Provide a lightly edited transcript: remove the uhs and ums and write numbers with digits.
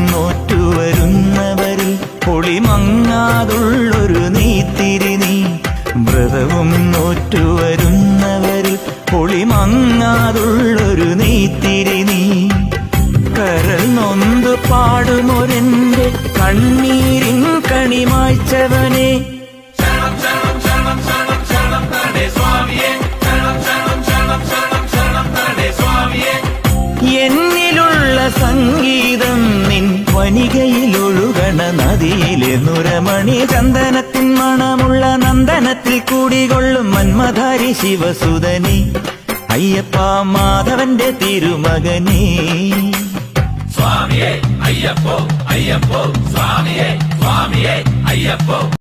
നോറ്റുവരുന്നവരിൽ പൊളിമങ്ങാതുള്ളൊരു നീത്തിരി നീ. വ്രതവും നോറ്റുവരുന്നവരിൽ പൊളിമങ്ങാതുള്ളൊരു നീത്തിരി നീ. കരൾ നൊന്തു പാടുമൊരെന്റെ കണ്ണീരിൻ കണിമായ്ച്ചവനെ. എന്നിലുള്ള സംഗീതം നിൻ വനികയിലൊഴുകണ നദിയിലെ നുരമണി. ചന്ദനത്തിൻ മണമുള്ള നന്ദനത്തിൽ കൂടികൊള്ളും മന്മധാരി ശിവസുതനെ. അയ്യപ്പ മാധവന്റെ തിരുമകനേ. സ്വാമിയേ അയ്യപ്പോ അയ്യപ്പോ സ്വാമിയേ സ്വാമിയേ അയ്യപ്പോ.